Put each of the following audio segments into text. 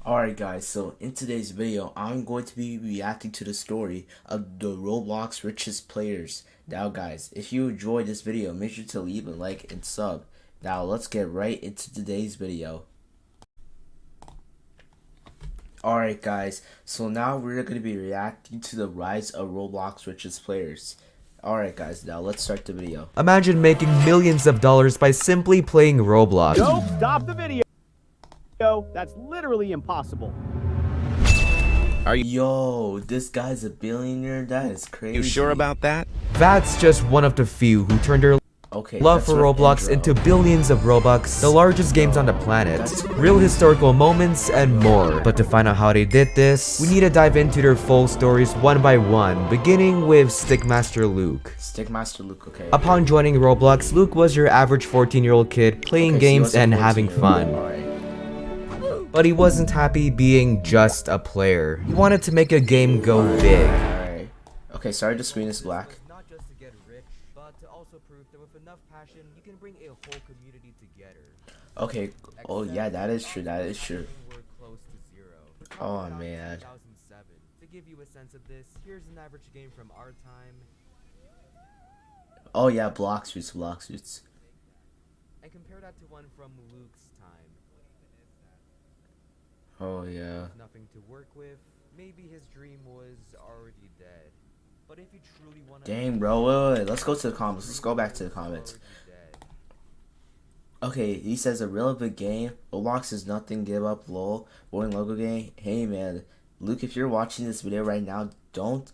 Alright guys, so in today's video, I'm going to be reacting to the story of the Roblox Richest players. Now guys, if you enjoyed this video, make sure to leave a like and sub. Now let's get right into today's video. Alright guys, so now we're going to be reacting to the rise of Roblox Richest players. Alright guys, now let's start the video. Imagine making millions of dollars by simply playing Roblox. Nope, stop the video. That's literally impossible. Yo, this guy's a billionaire? That is crazy. You sure about that? That's just one of the few who turned their love for Roblox into billions of Robux, the largest games on the planet, real historical moments, and more. But to find out how they did this, we need to dive into their full stories one by one, beginning with Stickmaster Luke. Stickmaster Luke, okay. Upon joining Roblox, Luke was your average 14-year-old kid playing games and having fun. But he wasn't happy being just a player. He wanted to make a game go big. Alright. Okay, sorry the screen is black. Not just to get rich, but to also prove that with enough passion, you can bring a whole community together. Okay. Oh yeah, that is true. That is true. Oh man. To give you a sense of this, here's an average game from our time. Oh yeah, block suits, block suits. And compare that to one from Luke's time. Oh yeah. Nothing to work with. Maybe his dream was already dead. But if you truly want to... Dang, bro. Wait. Let's go to the comments. Let's go back to the comments. Okay, he says a real big game. Roblox is nothing. Give up. Lol. Boring logo game. Hey man, Luke, if you're watching this video right now, don't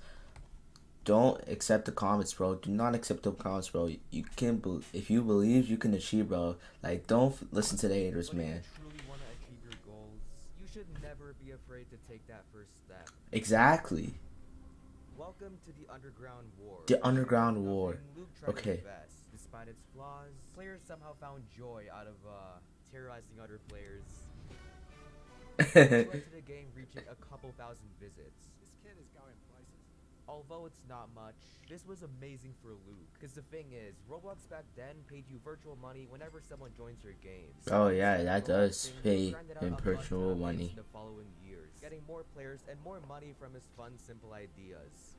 accept the comments, bro. Do not accept the comments, bro. You can if you believe, you can achieve, bro. Like, don't listen to the haters, man. You should never be afraid to take that first step. Exactly. Welcome to the Underground War. The Underground War. Okay. Despite its flaws, players somehow found joy out of terrorizing other players. This led to the game reaching a couple thousand visits. This kid is going places. Although it's not much, this was amazing for Luke. Because the thing is, Roblox back then paid you virtual money whenever someone joins your games. Oh yeah, that does pay in virtual money. The following years, getting more players and more money from his fun, simple ideas.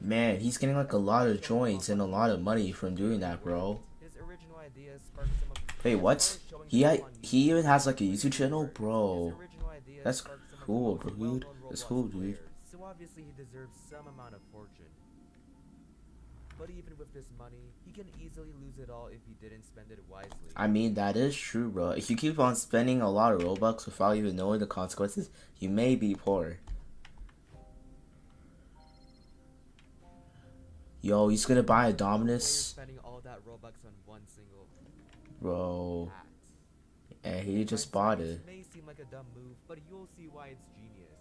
Man, he's getting like a lot of joins and a lot of money from doing that, bro. His original ideas sparked some of Wait, what? He even has like a YouTube channel, bro. That's cool, dude. That's cool, dude. So obviously he deserves some amount of fortune. But even with this money, he can easily lose it all if he didn't spend it wisely. I mean, that is true, bro. If you keep on spending a lot of Robux without even knowing the consequences, you may be poor. Yo, he's gonna buy a Dominus. Spending all that Robux on one single bro. hat. And he just bought it. This may seem like a dumb move, but you'll see why it's genius.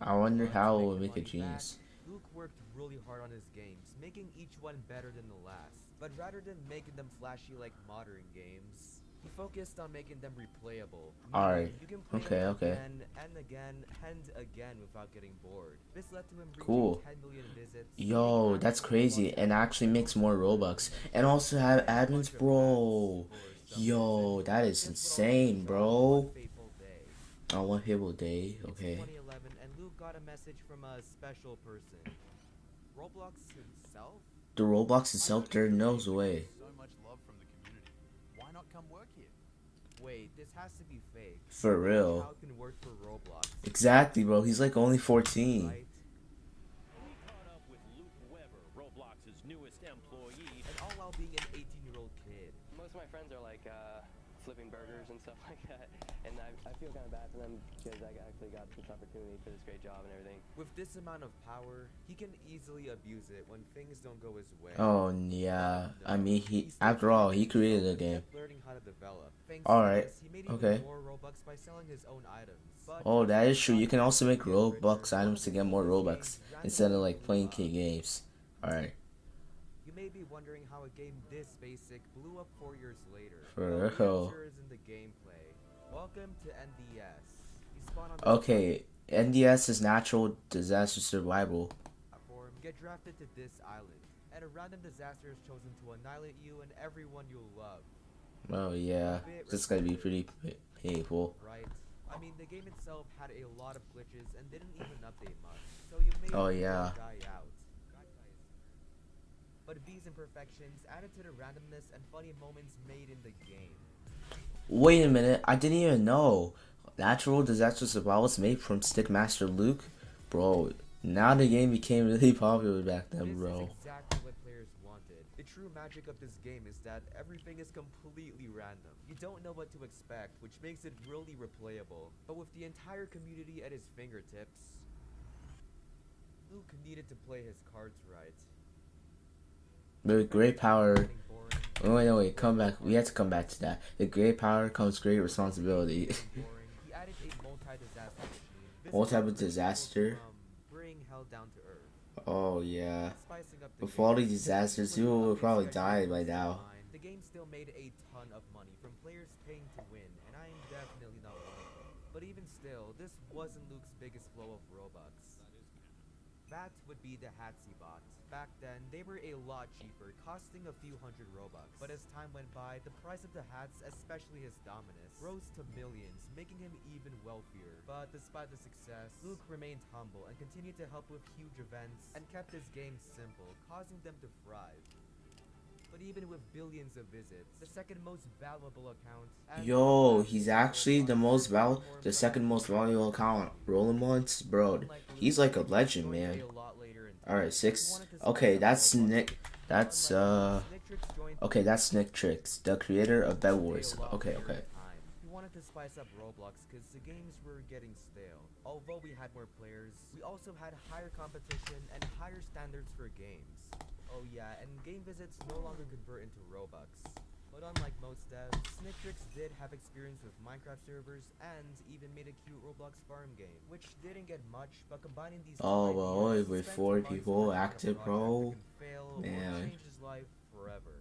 I wonder how it would make a genius. Luke worked really hard on his games, making each one better than the last. But rather than making them flashy like modern games, he focused on making them replayable. Alright. You can play Okay, them okay. again and again and again without getting bored. This led to him reaching Cool. 10 million visits. Yo, that's crazy. And actually makes more Robux. And also have admins, bro. Yo, that is insane, bro. On one fateful day, okay. 2011, and Luke got a message from a special person. Roblox himself? The Roblox itself, there no way. So much love from the community. Why not come work here? Wait, this has to be fake. For real. How can work for Roblox? Exactly, bro. He's like only 14. Right? We caught up with Luke Weber, Roblox's newest employee. And all while being an 18-year-old kid. Most of my friends are like flipping burgers and stuff like that, and I feel kind of bad for them because I actually got this opportunity for this great job and everything. With this amount of power, he can easily abuse it when things don't go his way. Oh yeah. I mean, after all, he created the game. Learning how to develop. Alright, He made okay. even more Robux by selling his own items. But Oh, that is true. You can also make Robux items to get more Robux instead of like playing kid games. Alright. you may be wondering how a game this basic blew up 4 years later. For Well, the real. answer is in the gameplay. Welcome to NDS. You spawn on this Okay, NDS is Natural Disaster Survival. platform, get drafted to this island, and a random disaster is chosen to annihilate you and everyone you'll love. Oh yeah, this is gonna be pretty painful. Right? I mean, the game itself had a lot of glitches and didn't even update much, so you may Oh, as well yeah. die out. But these imperfections added to the randomness and funny moments made in the game. Wait a minute, I didn't even know. Natural Disaster Survival was made from Stickmaster Luke? Bro, now the game became really popular back then, This bro. is exactly what players wanted. The true magic of this game is that everything is completely random. You don't know what to expect, which makes it really replayable. But with the entire community at his fingertips, Luke needed to play his cards right. With great power... Getting boring, Wait, come back. We have to come back to that. With great power comes great responsibility. boring. He added a multi-disaster machine. This What type of allowed players disaster? to, bring hell down to earth. Oh, yeah. Spicing up the With all game. these disasters, With people the would probably updates die by scheduled now. online, the game still made a ton of money from players paying to win, and I am definitely not one of them. But even still, this wasn't Luke's biggest flow of Robux. That would be the Hatsy bot. Back then, they were a lot cheaper, costing a few hundred Robux. But as time went by, the price of the hats, especially his Dominus, rose to millions, making him even wealthier. But despite the success, Luke remained humble and continued to help with huge events and kept his game simple, causing them to thrive. But even with billions of visits, the second most valuable account... Yo, he's actually the second most valuable account. Rolling Ones, bro. He's like a legend, man. Alright, 6. Okay, that's Nick. That's, okay, that's Nick Tricks, the creator of Bed Wars. Okay. He wanted to spice up Roblox because the games were getting stale. Although we had more players, we also had higher competition and higher standards for games. Oh yeah, and game visits no longer convert into Robux. But unlike most devs, Snicktrix did have experience with Minecraft servers and even made a cute Roblox farm game, which didn't get much, but combining these Oh, two boy, ideas, with spent 4 months people working on a active, project bro. that could fail or Man. change his life forever.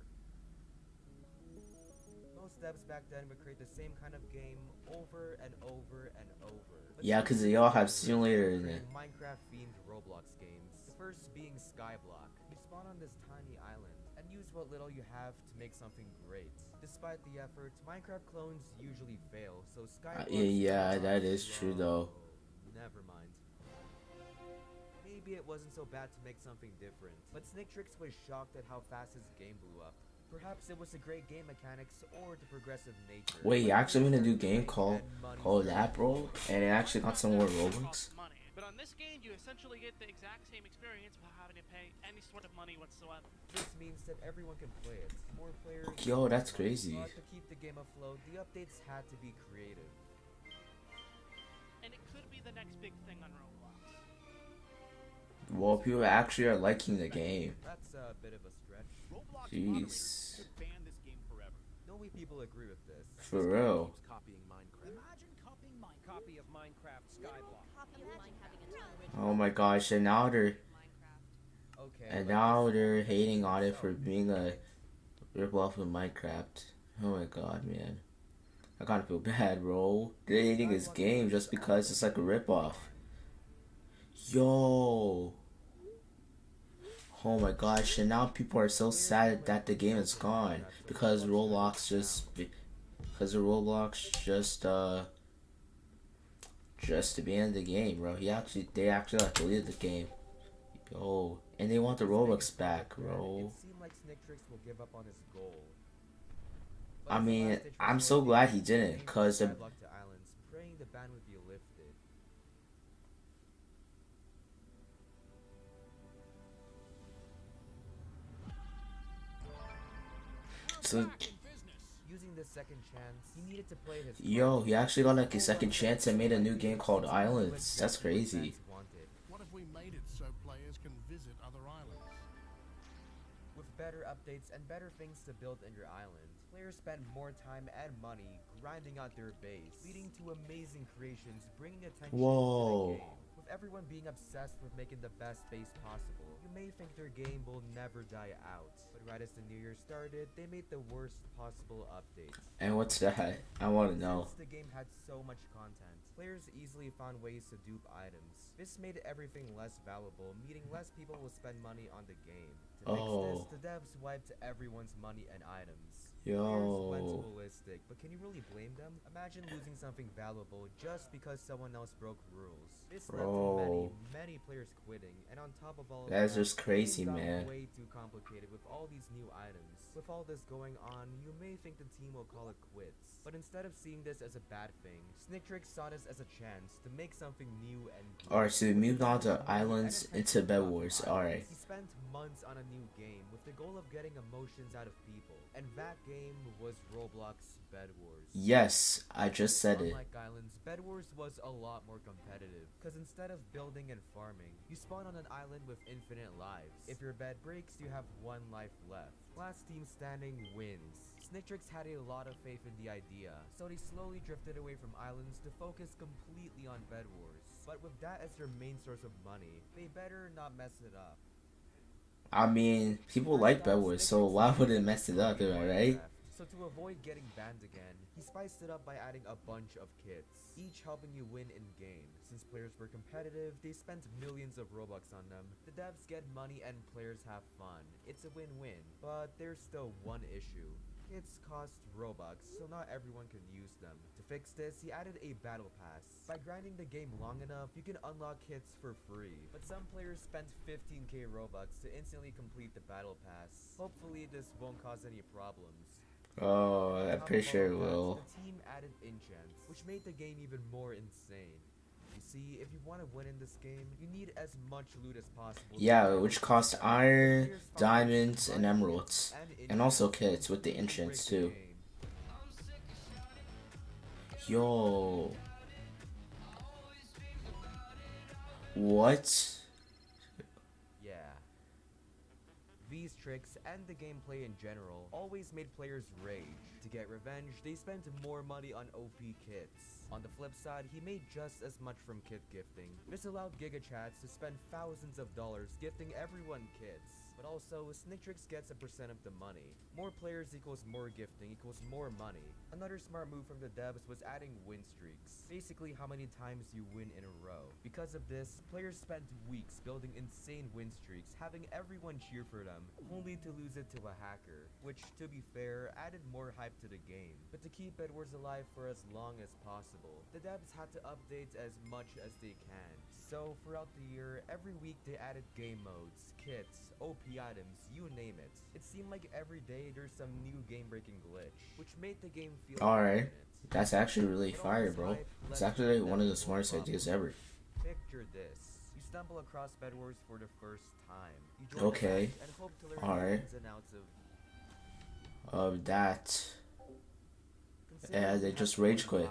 Most devs back then would create the same kind of game over and over and over. But Yeah, some 'cause they creators all have were simulator in creating it. Minecraft-themed Roblox games. The first being Skyblock. You spawn on this tiny island and use what little you have to make something great. Despite the effort, Minecraft clones usually fail, so Skyblock... Yeah, that is true, though. Never mind. Maybe it wasn't so bad to make something different, but Snicktrix was shocked at how fast his game blew up. Perhaps it was the great game mechanics or the progressive nature. Wait, you but actually made a new players game started to called make money that, bro? And it actually got some more Robux? Money. But on this game, you essentially get the exact same experience without having to pay any sort of money whatsoever. This means that everyone can play it. More players. Yo, that's crazy. But to keep the game afloat, the updates had to be creative. And it could be the next big thing on Roblox. Well, people actually are liking the game. That's a bit of a stretch. Roblox Jeez. moderators could ban this game forever. No way people agree with this. For real. Keeps copying Minecraft. Imagine copying Minecraft. Copy of Minecraft Skyblock. Oh my gosh, and now they're Okay. hating on it for being a ripoff of Minecraft. Oh my god, man. I kinda feel bad, bro. They're hating his game just because it's like a ripoff. Yo. Oh my gosh, and now people are so sad that the game is gone because Roblox just banned the game, bro. They actually like deleted the game. Yo, and they want the Robux back, bro. It seemed like Snicktrix will give up on his goal. I mean, I'm so glad he didn't, cause the Skyblock to islands, praying the ban would be lifted. so Using this second chance, he needed to play his yo, cards. he actually got like a second chance and made a new game called Islands. That's crazy. What if we made it so players can visit other islands? With better updates and better things to build in your island, players spend more time and money grinding out their base, leading to amazing creations, bringing attention Whoa. to the game. With everyone being obsessed with making the best base possible, you may think their game will never die out. But right as the new year started, they made the worst possible updates. And what's that? I want to know. Since the game had so much content, players easily found ways to dupe items. This made everything less valuable, meaning less people will spend money on the game. To fix this, the devs wiped everyone's money and items. Players went Yo. ballistic, but can you really blame them? Imagine losing something valuable just because someone else broke rules. This led to Bro. many players quitting, and on top of all of That's that, just the crazy, game got man. way too complicated with all these new items. With all this going on, you may think the team will call it quits. But instead of seeing this as a bad thing, Snictrix saw this as a chance to make something new and great. Alright, so we moved on to With the islands money and into attention Bed he got Wars. from Alright. islands, he spent months on a new game with the goal of getting emotions out of people. And that game was Roblox Bed Wars. Yes, I just said it. Unlike Islands, Bed Wars was a lot more competitive, because instead of building and farming, you spawn on an island with infinite lives. If your bed breaks, you have 1 life left. Last team standing wins. Snictrix had a lot of faith in the idea, so they slowly drifted away from islands to focus completely on Bed Wars. But with that as their main source of money, they better not mess it up. I mean, people like Bed Wars, so why would it mess it up, am I right? So to avoid getting banned again, he spiced it up by adding a bunch of kits, each helping you win in-game. Since players were competitive, they spent millions of Robux on them. The devs get money and players have fun. It's a win-win. But there's still one issue. Kits cost Robux, so not everyone can use them. To fix this, he added a battle pass. By grinding the game long enough, you can unlock kits for free. But some players spent 15k Robux to instantly complete the battle pass. Hopefully this won't cause any problems. Oh, I'm pretty sure it will. The team added enchants, which made the game even more insane. You see, if you want to win in this game, you need as much loot as possible. Yeah, which cost iron, diamonds, and emeralds. And also kits with the enchants too. Yo. What? Yeah. These tricks and the gameplay in general always made players rage. To get revenge, they spent more money on OP kits. On the flip side, he made just as much from kit gifting. This allowed GigaChats to spend thousands of dollars gifting everyone kits. But also, Snictrix gets a percent of the money. More players equals more gifting equals more money. Another smart move from the devs was adding win streaks. Basically how many times you win in a row. Because of this, players spent weeks building insane win streaks, having everyone cheer for them, only to lose it to a hacker. Which, to be fair, added more hype to the game. But to keep Bed Wars alive for as long as possible, the devs had to update as much as they can. So, throughout the year, every week they added game modes, kits, OP items, you name it. It seemed like every day there's some new game-breaking glitch, which made the game feel Alright. infinite. That's actually really fire, bro. It's actually one of the smartest ideas ever. Picture this. You stumble across Bed Wars for the first time. You join the Okay. match and hope to learn Alright. the ins and outs Of that. Considering Yeah, you they had just rage quit.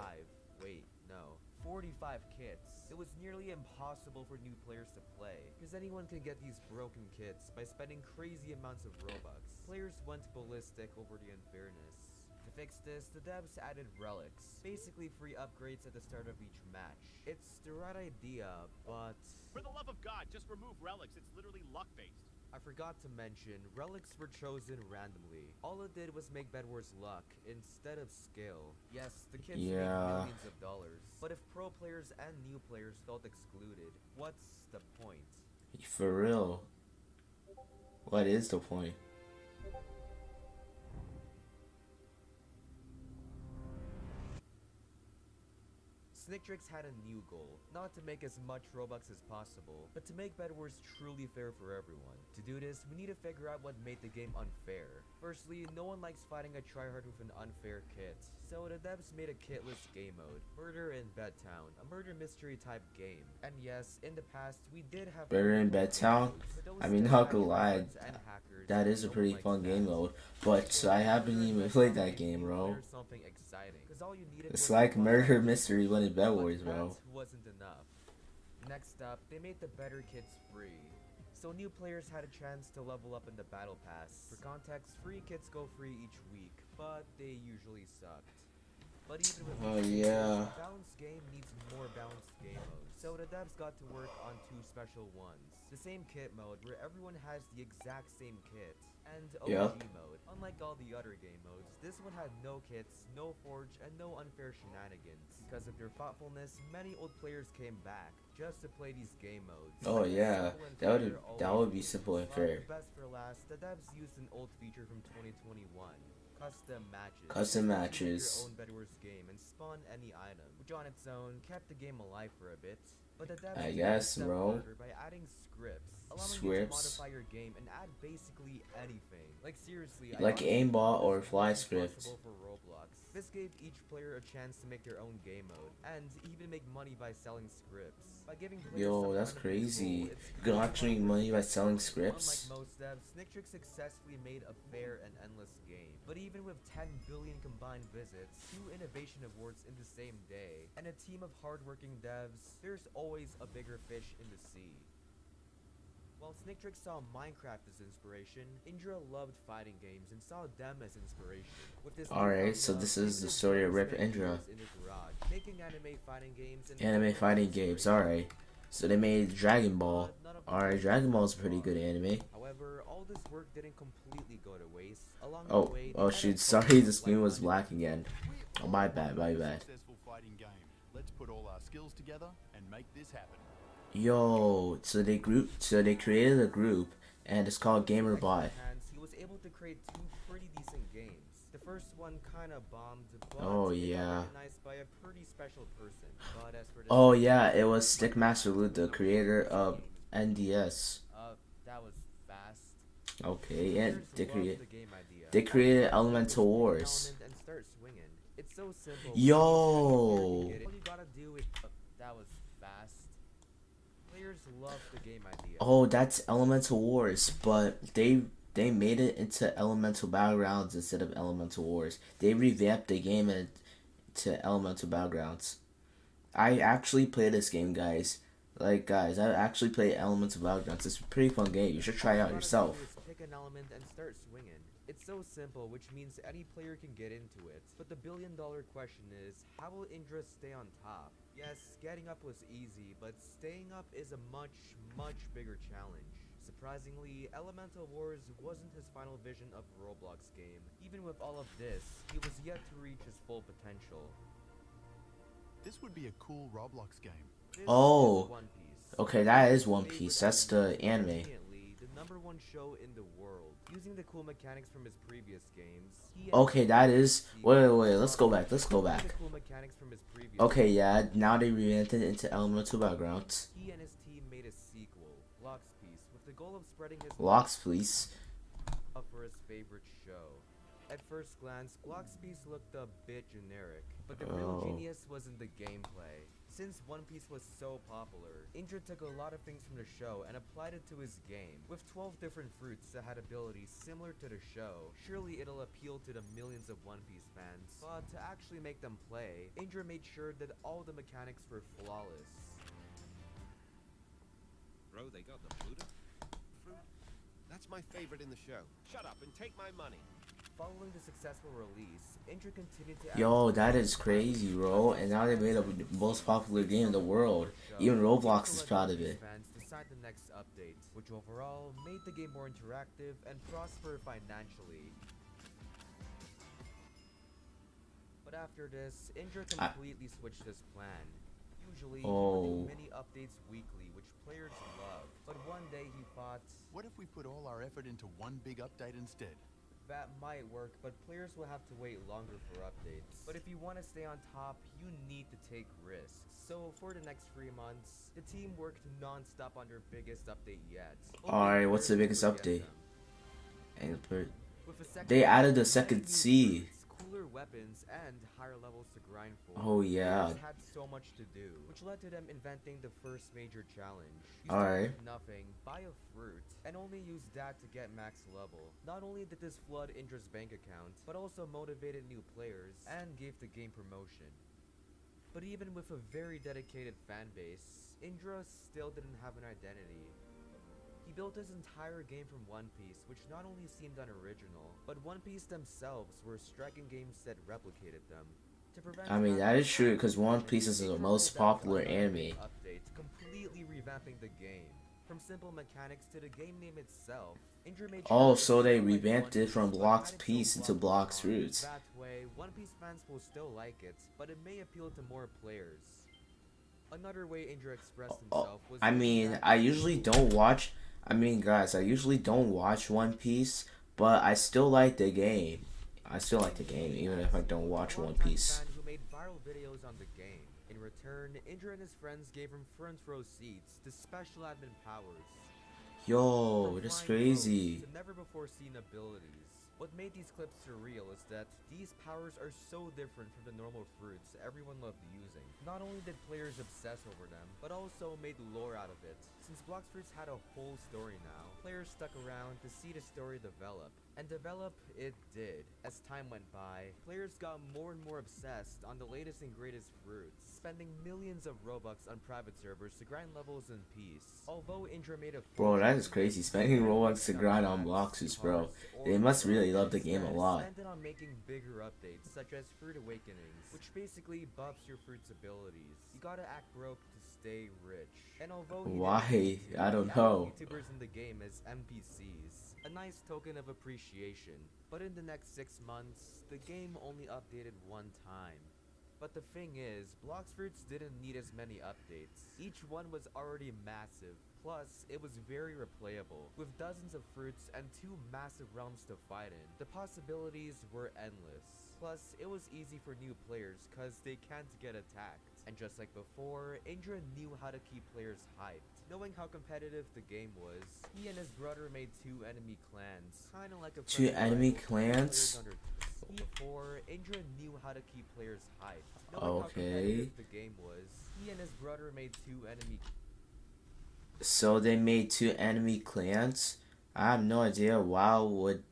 45 kits. It was nearly impossible for new players to play, because anyone can get these broken kits by spending crazy amounts of Robux. Players went ballistic over the unfairness. To fix this, the devs added relics, basically free upgrades at the start of each match. It's the right idea, but For the love of God, just remove relics. It's literally luck-based. I forgot to mention, relics were chosen randomly. All it did was make Bed Wars luck, instead of skill. Yes, the kits made Yeah. millions of dollars, but if pro players and new players felt excluded, what's the point? For real. What is the point? Snictrix had a new goal, not to make as much Robux as possible, but to make Bed Wars truly fair for everyone. To do this, we need to figure out what made the game unfair. Firstly, no one likes fighting a tryhard with an unfair kit, so the devs made a kitless game mode, Murder in Bedtown, a murder mystery type game. And yes, in the past, we did have Murder in Bedtown? I mean, not gonna lie, that is a pretty fun game mode, but I haven't even played that game, bro. It's like murder mystery but in Bed Wars, bro. That wasn't enough. Next up, they made the better kits free. So new players had a chance to level up in the battle pass. For context, free kits go free each week, but they usually sucked. But even with Oh, these yeah. features, a balanced game needs more balanced game modes. So the devs got to work on two special ones. The same kit mode where everyone has the exact same kit, and OG Yep. mode. Unlike all the other game modes, this one had no kits, no forge, and no unfair shenanigans. Because of their thoughtfulness, many old players came back just to play these game modes. Oh, Like, yeah. simple and That fair would be always simple and wins. fair. But best for last, the devs used an old feature from 2021. custom matches. Custom Make matches. your own Bed Wars game and spawn any item, which on its own kept the game alive for a bit. But the devs I took it a guess, step bro. further by adding scripts, allowing you to Scripts. modify your game and add basically anything. Like seriously, Like I honestly aimbot thought or this fly was script. impossible for Roblox. This gave each player a chance to make their own game mode and even make money by selling scripts. By giving players Yo, some that's kind of crazy. control, it's You can actually make money by selling scripts. Unlike most devs, Snicktrick successfully made a fair and endless game. But even with 10 billion combined visits, 2 innovation awards in the same day, and a team of hardworking devs, there's always a bigger fish in the sea. While Snicktrick saw Minecraft as inspiration, Indra loved fighting games and saw them as inspiration. With this Alright, so this is the story of Rip Indra. in the garage, making anime fighting games and Anime fighting games, alright. So they made Dragon Ball. Alright, Dragon Ball is a pretty good anime. However, all this work didn't completely go to waste. Along Oh, the way, oh shoot, sorry, the screen was black again. Oh, my bad, my bad. Successful fighting game. Let's put all our skills together and make this happen. Yo, so they created a group, and it's called GamerBot. He was able to create 2 pretty decent games. The first one kinda bombed, but Oh, it got yeah. recognized by a pretty special person. But as for the Oh second yeah, game, it was Stickmaster Luke, the creator of NDS. that was fast. Okay, and Players loved the game idea. they created Elemental Pick an Wars. element and start swinging. It's so simple. Yo. All you gotta do is that was fast. Players love the game idea. Oh, that's Elemental Wars, but they made it into Elemental Battlegrounds instead of Elemental Wars. They revamped the game into Elemental Battlegrounds. I actually play this game, guys. Like, guys, I actually play Elemental Battlegrounds. It's a pretty fun game. You should try it out yourself. Pick an element and start swinging. It's so simple, which means any player can get into it. But the billion-dollar question is, how will Indra stay on top? Yes, getting up was easy, but staying up is a much, much bigger challenge. Surprisingly, Elemental Wars wasn't his final vision of a Roblox game. Even with all of this, he was yet to reach his full potential. This would be a cool Roblox game. This Oh. is One Piece. Okay, that is One Piece. That's the anime. Conveniently, the #1 show in the world. Using the cool mechanics from his previous games. Okay, that is. Wait, let's go back. Let's go Using the back. cool mechanics from his previous Okay, yeah, now they revamped it into Elemental Battlegrounds. He and his team made a sequel, Lox Piece, with the goal of spreading his Locks, please. love for his favorite show. At first glance, Lox Piece looked a bit generic, but the real Oh. genius was in the gameplay. Since One Piece was so popular, Indra took a lot of things from the show and applied it to his game. With 12 different fruits that had abilities similar to the show, surely it'll appeal to the millions of One Piece fans. But to actually make them play, Indra made sure that all the mechanics were flawless. Bro, they got the Buddha fruit? That's my favorite in the show. Shut up and take my money. Following the successful release, Indra continued to Yo, that is crazy, bro. And now they made the most popular game in the world. Even Roblox is proud of it. Fans decide the next update, which overall made the game more interactive and prosper financially. But after this, Indra completely switched his plan. Usually, he would do mini updates weekly, which players love. But one day he thought, What if we put all our effort into one big update instead? that might work, but players will have to wait longer for updates. But if you want to stay on top, you need to take risks. So for the next 3 months, the team worked non-stop on their biggest update yet. Alright, what's the biggest Forget update? them. And per- With a second They added update, the second new sea. fruits, cooler weapons, and higher levels to grind for. Oh, yeah. Players had so much to do, which led to them inventing the first major challenge. You Alright. start with nothing, buy a fruit, and only use that to get max level. Not only did this flood Indra's bank account, but also motivated new players and gave the game promotion. But even with a very dedicated fan base, Indra still didn't have an identity. He built his entire game from One Piece, which not only seemed unoriginal, but One Piece themselves were striking games that replicated them. To prevent I mean, that is true, because One Piece is the Indra most rolled out popular another anime. update, completely revamping the game. From simple mechanics to the game name itself, Indra made sure Oh, that so they it felt like revamped One it from Piece, but Blox added Piece some into fluff Blox on it. Roots. That way, One Piece fans will still like it, but it may appeal to more players. Another way Indra expressed himself was I using mean, that I usually don't watch. I mean, guys, I usually don't watch One Piece, but I still like the game. I still like the game, even if I don't watch One longtime Piece. fan who made viral videos on the game. In return, Indra and his friends gave him front row seats to special admin powers. Yo, From that's flying crazy. boats to never before seen abilities. What made these clips surreal is that these powers are so different from the normal fruits everyone loved using. Not only did players obsess over them, but also made lore out of it. Since Blox Fruits had a whole story now, players stuck around to see the story develop. And develop it did. As time went by, players got more and more obsessed on the latest and greatest fruits, spending millions of Robux on private servers to grind levels in peace. Although Indra made a Bro, that is crazy. Spending Robux to grind on Bloxes, bro. They must really love the game a lot. Spent it on making bigger updates, such as Fruit Awakenings, which basically buffs your fruit's abilities. You gotta act broke to stay rich. And although he Why? didn't need to, I don't he added know. YouTubers in the game as NPCs, a nice token of appreciation. But in the next 6 months, the game only updated one time. But the thing is, Blox Fruits didn't need as many updates. Each one was already massive, plus it was very replayable. With dozens of fruits and 2 massive realms to fight in, the possibilities were endless. Plus, it was easy for new players cause they can't get attacked. And just like before, Indra knew how to keep players hyped. Knowing how competitive the game was, he and his brother made 2 enemy clans, kinda like a 2 friendly enemy rival to keep clans? players under. Before, Indra knew how to keep players hyped. Knowing how Okay. competitive the game was, he and his brother made 2 enemy. So they made 2 enemy clans? I have no idea why would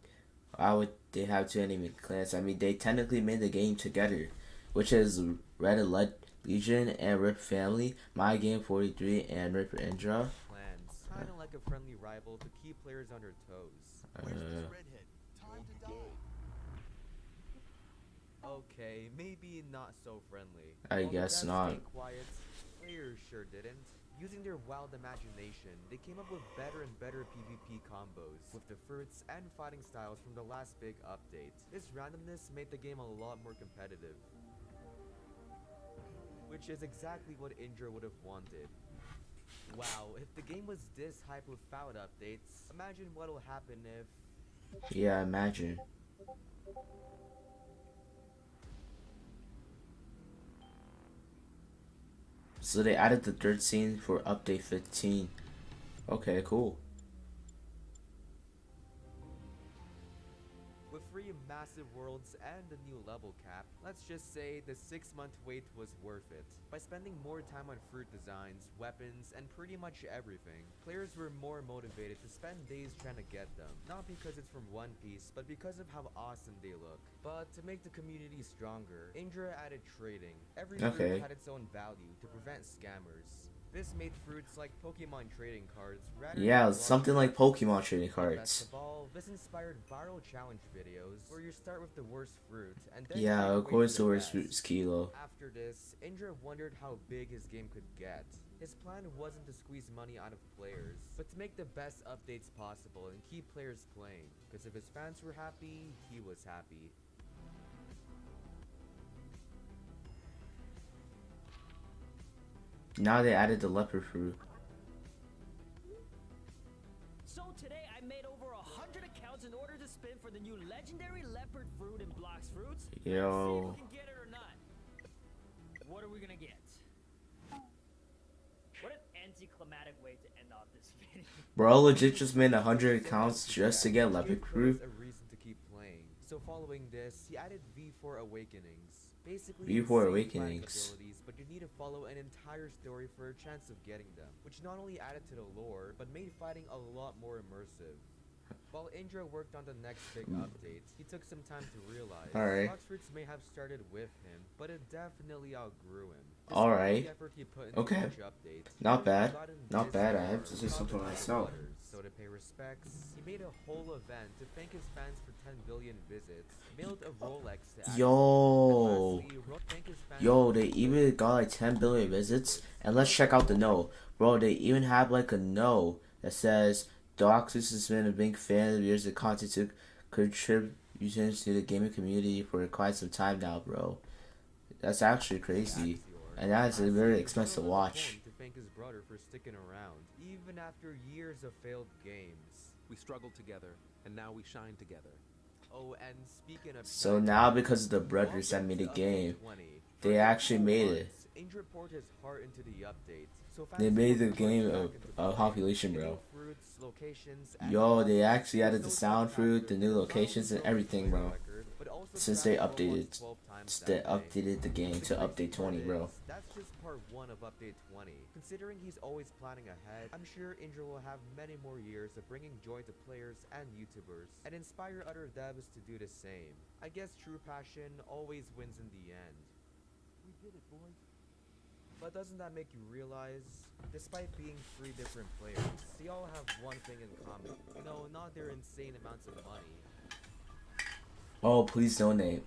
they have 2 enemy clans. I mean, they technically made the game together, which is Red Alert Legion and Rip Family, My Game 43, and Ripper Indra. Clans, kinda like a friendly rival to keep players on their toes. Where's this redhead? Time to die. Okay, maybe not so friendly. I While the guess devs not. stayed quiet, players sure didn't. Using their wild imagination, they came up with better and better PvP combos with the fruits and fighting styles from the last big update. This randomness made the game a lot more competitive, which is exactly what Indra would have wanted. Wow, if the game was this hype without updates, imagine what'll happen if... Yeah, imagine. So they added the 3rd scene for update 15. Okay, cool. With 3 massive worlds and a new level cap, let's just say the 6-month wait was worth it. By spending more time on fruit designs, weapons, and pretty much everything, players were more motivated to spend days trying to get them. Not because it's from One Piece, but because of how awesome they look. But to make the community stronger, Indra added trading. Every fruit had its own value to prevent scammers. This made fruits like Pokemon trading cards rather Yeah, than something like Pokemon trading Best cards. of all, this inspired viral challenge videos where you start with the worst fruit and then Yeah, make your of way course to the the worst best. fruit is Kilo. After this, Indra wondered how big his game could get. His plan wasn't to squeeze money out of players, but to make the best updates possible and keep players playing. Because if his fans were happy, he was happy. Now they added the leopard fruit. So today I made over 100 accounts in order to spin for the new legendary leopard fruit in Blox Fruits. Let's see if Yo. we can get it or not. What are we gonna get? What an anticlimactic way to end off this video. Bro, legit just made 100 accounts just to get leopard fruit. A reason to keep playing. So following this, he added V4 Awakenings. Basically, V4 insane fighting Awakenings. abilities, but you need to follow an entire story for a chance of getting them, which not only added to the lore, but made fighting a lot more immersive. While Indra worked on the next big update, he took some time to realize Alright. Blox Fruits may have started with him, but it definitely outgrew him. Alright. Despite the effort he put into Okay. each update, Not he had bad. gotten Not this bad. I far have to say without something the myself. waters. So to pay respects, he made a whole event to thank his fans for 10 billion visits, mailed a Rolex to Axel, Yo. and lastly, thanked his fans Yo, for they even got like 10 billion visits. And let's check out the no. Bro, they even have like a no that says, Doxus has been a big fan of yours and content to contributions to the gaming community for quite some time now, bro. That's actually crazy. And that is a very expensive watch. to thank his brother for sticking around, even after years of failed games. We struggled together, and now we shine together. Oh, and speaking of So China, now because of the brothers that welcome made the to game, Update 20. they For actually made it. once, Injured poured his heart into the update. So They fans made will the be game back a into play. population, The bro. new fruits, locations, and Yo, they bosses. actually added the There's sound spectacular fruit, the new not only locations, and broke the everything, player bro. record, but also Since they tracked Roblox updated, 12 times they that day. updated the game to The crazy update 20, part bro. is, that's just part 1 of update 20. Considering he's always planning ahead, I'm sure Indra will have many more years of bringing joy to players and YouTubers, and inspire other devs to do the same. I guess true passion always wins in the end. We did it, boys. But doesn't that make you realize, despite being 3 different players, they all have one thing in common. You know, not their insane amounts of money, Oh, please donate.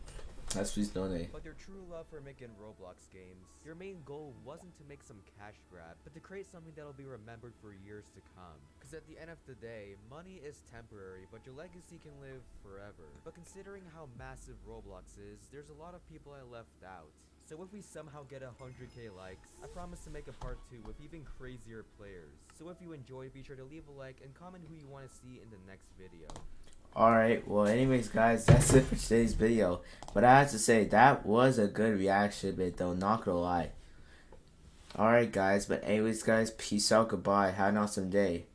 Let's please donate. but their true love for making Roblox games. Your main goal wasn't to make some cash grab, but to create something that'll be remembered for years to come. Cause at the end of the day, money is temporary, but your legacy can live forever. But considering how massive Roblox is, there's a lot of people I left out. So if we somehow get 100k likes, I promise to make a part 2 with even crazier players. So if you enjoy, be sure to leave a like and comment who you want to see in the next video. Alright, well anyways guys, that's it for today's video. But I have to say, that was a good reaction bit though, not gonna lie. Alright guys, but anyways guys, peace out, goodbye, have an awesome day.